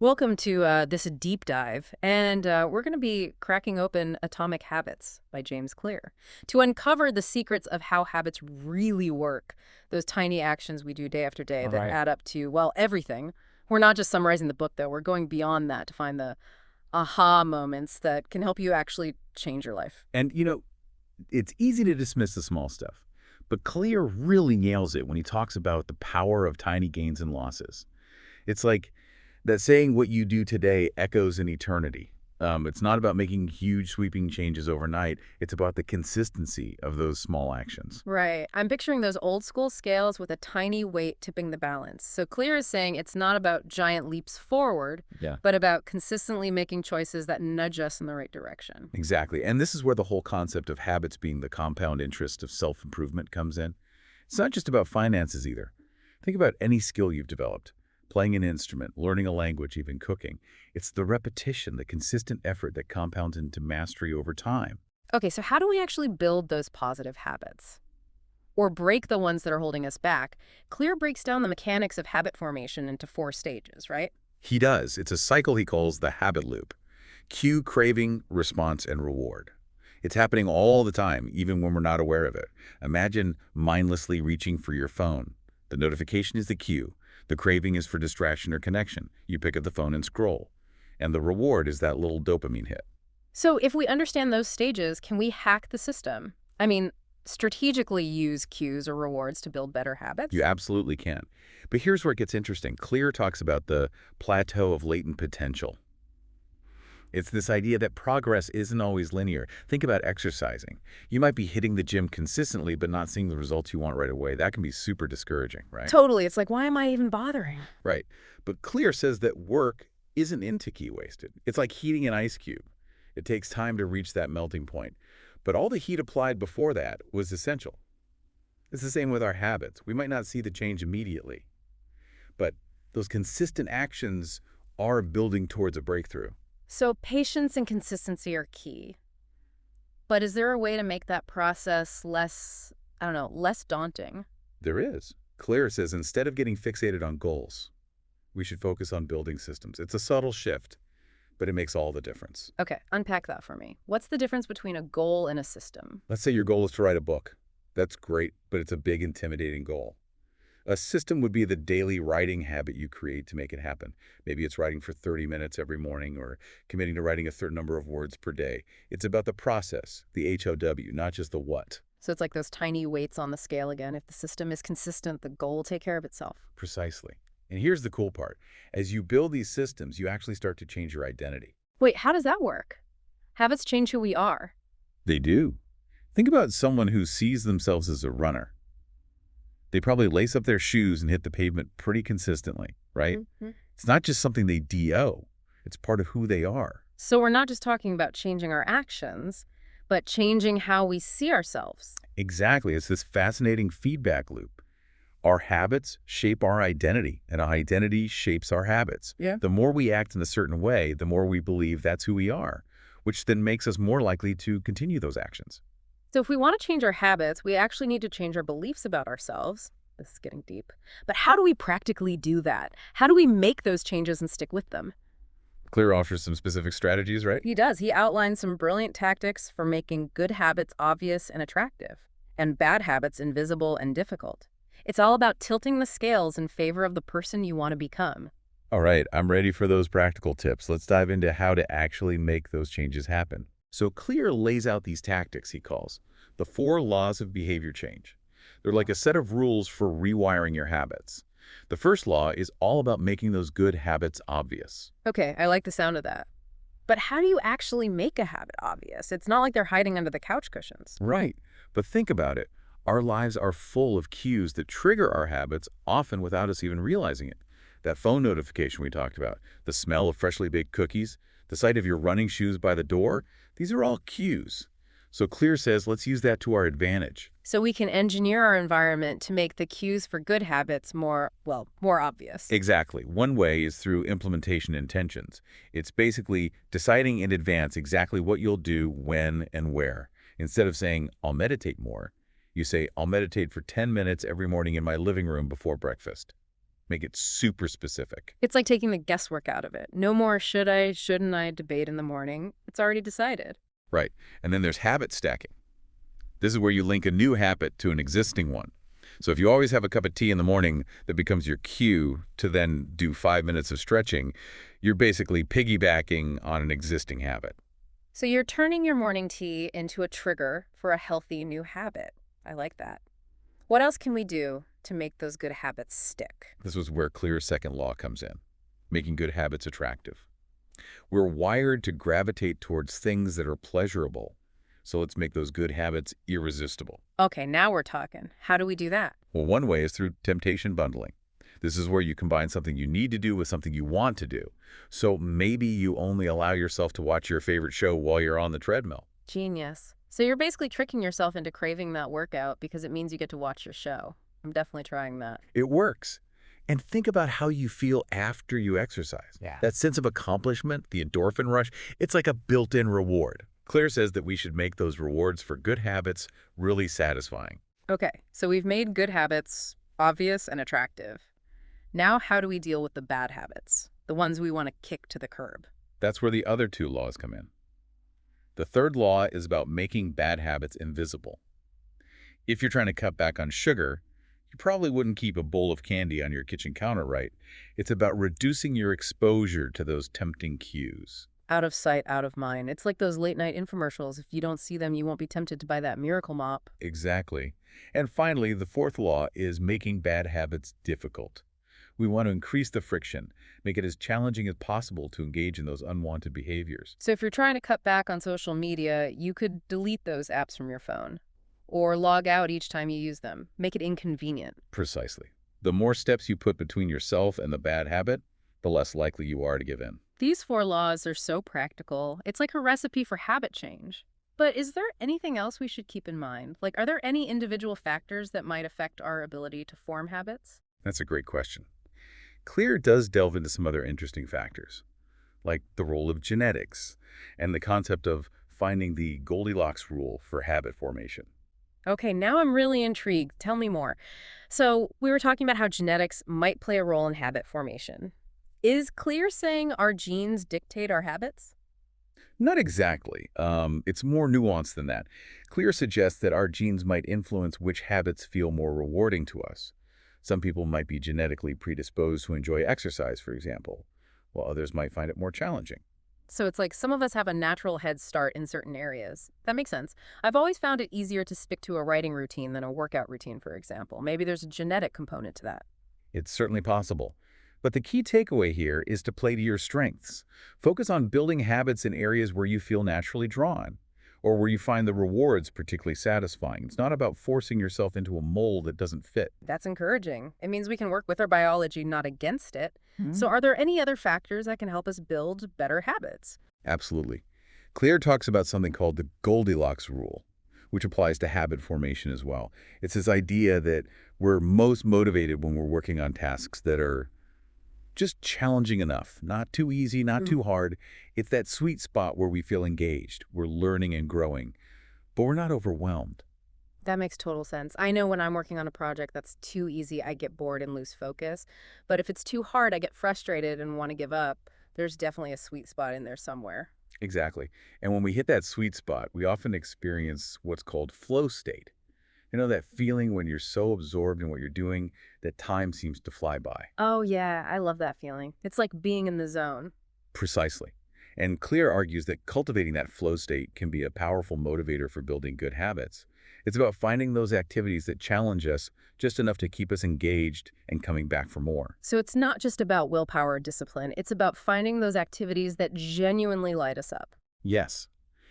Welcome to this deep dive, and we're going to be cracking open Atomic Habits by James Clear to uncover the secrets of how habits really work, those tiny actions we do day after day All that right. add up to, well, everything. We're not just summarizing the book, though. We're going beyond that to find the aha moments that can help you actually change your life. And, it's easy to dismiss the small stuff, but Clear really nails it when he talks about the power of tiny gains and losses. It's like that saying what you do today echoes in eternity. It's not about making huge sweeping changes overnight. It's about the consistency of those small actions. Right. I'm picturing those old school scales with a tiny weight tipping the balance. So Clear is saying it's not about giant leaps forward, Yeah. but about consistently making choices that nudge us in the right direction. Exactly. And this is where the whole concept of habits being the compound interest of self-improvement comes in. It's not just about finances either. Think about any skill you've developed. Playing an instrument, learning a language, even cooking. It's the repetition, the consistent effort that compounds into mastery over time. Okay, so how do we actually build those positive habits? Or break the ones that are holding us back? Clear breaks down the mechanics of habit formation into four stages, right? He does. It's a cycle he calls the habit loop. Cue, craving, response, and reward. It's happening all the time, even when we're not aware of it. Imagine mindlessly reaching for your phone. The notification is the cue. The craving is for distraction or connection. You pick up the phone and scroll. And the reward is that little dopamine hit. So if we understand those stages, can we hack the system? I mean, strategically use cues or rewards to build better You habits? absolutely can. But here's where it gets interesting. Clear talks about the plateau of latent potential. It's this idea that progress isn't always linear. Think about exercising. You might be hitting the gym consistently, but not seeing the results you want right away. That can be super discouraging, right? Totally. It's like, why am I even bothering? Right. But Clear says that work isn't into key wasted. It's like heating an ice cube. It takes time to reach that melting point. But all the heat applied before that was essential. It's the same with our habits. We might not see the change immediately, but those consistent actions are building towards a breakthrough. So patience and consistency are key. But is there a way to make that process less, I don't know, less daunting? There is. Clear says instead of getting fixated on goals, we should focus on building systems. It's a subtle shift, but it makes all the difference. Okay, unpack that for me. What's the difference between a goal and a system? Let's say your goal is to write a book. That's great, but it's a big, intimidating goal. A system would be the daily writing habit you create to make it happen. Maybe it's writing for 30 minutes every morning or committing to writing a certain number of words per day. It's about the process, the HOW, not just the what. So it's like those tiny weights on the scale again. If the system is consistent, the goal will take care of itself. Precisely. And here's the cool part. As you build these systems, you actually start to change your identity. Wait, how does that work? Habits change who we are. They do. Think about someone who sees themselves as a runner. They probably lace up their shoes and hit the pavement pretty consistently, right? Mhm. It's not just something they do. It's part of who they are. So we're not just talking about changing our actions, but changing how we see ourselves. Exactly. It's this fascinating feedback loop. Our habits shape our identity, and our identity shapes our habits. Yeah. The more we act in a certain way, the more we believe that's who we are, which then makes us more likely to continue those actions. So if we want to change our habits, we actually need to change our beliefs about ourselves. This is getting deep. But how do we practically do that? How do we make those changes and stick with them? Clear offers some specific strategies, right? He does. He outlines some brilliant tactics for making good habits obvious and attractive, and bad habits invisible and difficult. It's all about tilting the scales in favor of the person you want to become. All right, I'm ready for those practical tips. Let's dive into how to actually make those changes happen. So Clear lays out these tactics he calls the 4 laws of behavior change. They're like a set of rules for rewiring your habits. The first law is all about making those good habits obvious. Okay, I like the sound of that. But how do you actually make a habit obvious? It's not like they're hiding under the couch cushions. Right. But think about it. Our lives are full of cues that trigger our habits, often without us even realizing it. That phone notification we talked about, the smell of freshly baked cookies, the sight of your running shoes by the door, these are all cues. So Clear says let's use that to our advantage. So we can engineer our environment to make the cues for good habits more, well, more obvious. Exactly. One way is through implementation intentions. It's basically deciding in advance exactly what you'll do, when, and where. Instead of saying, I'll meditate more, you say, I'll meditate for 10 minutes every morning in my living room before breakfast. Make it super specific. It's like taking the guesswork out of it. No more should I, shouldn't I debate in the morning. It's already decided. Right. And then there's habit stacking. This is where you link a new habit to an existing one. So if you always have a cup of tea in the morning that becomes your cue to then do 5 minutes of stretching, you're basically piggybacking on an existing habit. So you're turning your morning tea into a trigger for a healthy new habit. I like that. What else can we do to make those good habits stick? This was where Clear's second law comes in, making good habits attractive. We're wired to gravitate towards things that are pleasurable, so let's make those good habits irresistible. Okay, now we're talking. How do we do that? Well, one way is through temptation bundling. This is where you combine something you need to do with something you want to do. So maybe you only allow yourself to watch your favorite show while you're on the treadmill. Genius. So you're basically tricking yourself into craving that workout because it means you get to watch your show. I'm definitely trying that. It works. And think about how you feel after you exercise. Yeah. That sense of accomplishment, the endorphin rush, it's like a built-in reward. Claire says that we should make those rewards for good habits really satisfying. Okay, so we've made good habits obvious and attractive. Now how do we deal with the bad habits? The ones we want to kick to the curb? That's where the other two laws come in. The third law is about making bad habits invisible. If you're trying to cut back on sugar, you probably wouldn't keep a bowl of candy on your kitchen counter, right? It's about reducing your exposure to those tempting cues. Out of sight, out of mind. It's like those late night infomercials. If you don't see them, you won't be tempted to buy that Miracle Mop. Exactly. And finally, the fourth law is making bad habits difficult. We want to increase the friction, make it as challenging as possible to engage in those unwanted behaviors. So if you're trying to cut back on social media, you could delete those apps from your phone or log out each time you use them. Make it inconvenient. Precisely. The more steps you put between yourself and the bad habit, the less likely you are to give in. These 4 laws are so practical. It's like a recipe for habit change. But is there anything else we should keep in mind? Like, are there any individual factors that might affect our ability to form habits? That's a great question. Clear does delve into some other interesting factors, like the role of genetics and the concept of finding the Goldilocks rule for habit formation. Okay, now I'm really intrigued. Tell me more. So we were talking about how genetics might play a role in habit formation. Is Clear saying our genes dictate our habits? Not exactly. It's more nuanced than that. Clear suggests that our genes might influence which habits feel more rewarding to us. Some people might be genetically predisposed to enjoy exercise, for example, while others might find it more challenging. So it's like some of us have a natural head start in certain areas. That makes sense. I've always found it easier to stick to a writing routine than a workout routine, for example. Maybe there's a genetic component to that. It's certainly possible. But the key takeaway here is to play to your strengths. Focus on building habits in areas where you feel naturally drawn, or where you find the rewards particularly satisfying. It's not about forcing yourself into a mold that doesn't fit. That's encouraging. It means we can work with our biology, not against it. So are there any other factors that can help us build better habits? Absolutely. Clear talks about something called the Goldilocks rule, which applies to habit formation as well. It's this idea that we're most motivated when we're working on tasks that are just challenging enough, not too easy, not too hard. It's that sweet spot where we feel engaged, we're learning and growing, but we're not overwhelmed. That makes total sense. I know when I'm working on a project that's too easy, I get bored and lose focus. But if it's too hard, I get frustrated and want to give up. There's definitely a sweet spot in there somewhere. Exactly. And when we hit that sweet spot, we often experience what's called flow state. You know, that feeling when you're so absorbed in what you're doing that time seems to fly by. Oh, yeah, I love that feeling. It's like being in the zone. Precisely. And Clear argues that cultivating that flow state can be a powerful motivator for building good habits. It's about finding those activities that challenge us just enough to keep us engaged and coming back for more. So it's not just about willpower or discipline. It's about finding those activities that genuinely light us up. Yes.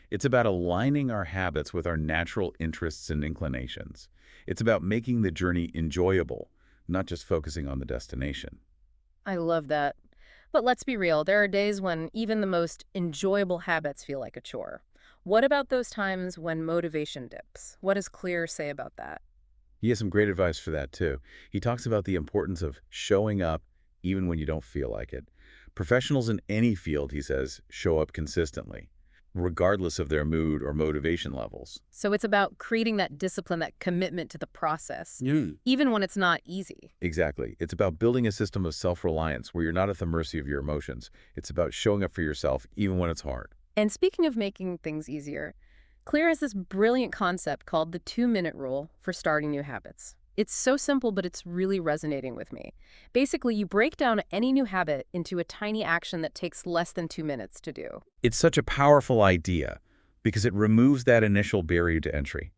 It's about aligning our habits with our natural interests and inclinations. It's about making the journey enjoyable, not just focusing on the destination. I love that. But let's be real, there are days when even the most enjoyable habits feel like a chore. What about those times when motivation dips? What does Clear say about that? He has some great advice for that, too. He talks about the importance of showing up even when you don't feel like it. Professionals in any field, he says, show up consistently. regardless of their mood or motivation levels. So it's about creating that discipline, that commitment to the process, Yeah. even when it's not easy. Exactly. It's about building a system of self-reliance where you're not at the mercy of your emotions. It's about showing up for yourself even when it's hard. And speaking of making things easier, Clear has this brilliant concept called the 2-minute rule for starting new habits. It's so simple, but it's really resonating with me. Basically, you break down any new habit into a tiny action that takes less than 2 minutes to do. It's such a powerful idea because it removes that initial barrier to entry.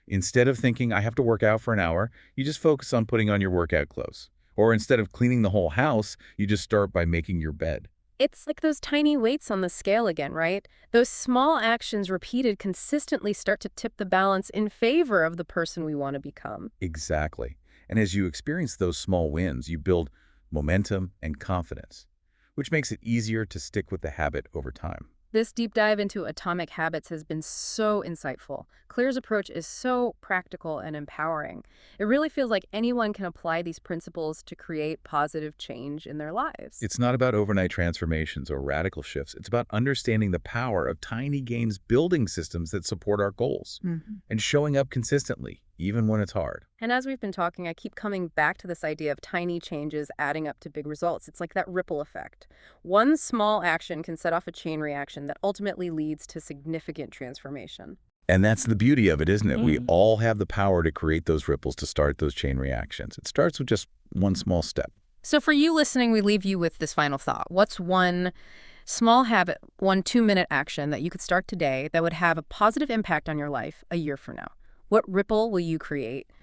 Instead of thinking, I have to work out for an hour, you just focus on putting on your workout clothes. Or instead of cleaning the whole house, you just start by making your bed. It's like those tiny weights on the scale again, right? Those small actions repeated consistently start to tip the balance in favor of the person we want to become. Exactly. And as you experience those small wins, you build momentum and confidence, which makes it easier to stick with the habit over time. This deep dive into atomic habits has been so insightful. Clear's approach is so practical and empowering. It really feels like anyone can apply these principles to create positive change in their lives. It's not about overnight transformations or radical shifts. It's about understanding the power of tiny gains building systems that support our goals and showing up consistently, even when it's hard. And as we've been talking, I keep coming back to this idea of tiny changes adding up to big results. It's like that ripple effect. One small action can set off a chain reaction that ultimately leads to significant transformation. And that's the beauty of it, isn't it? We all have the power to create those ripples, to start those chain reactions. It starts with just one small step. So for you listening, we leave you with this final thought. What's one small habit, one 2-minute action that you could start today that would have a positive impact on your life a year from now? What ripple will you create?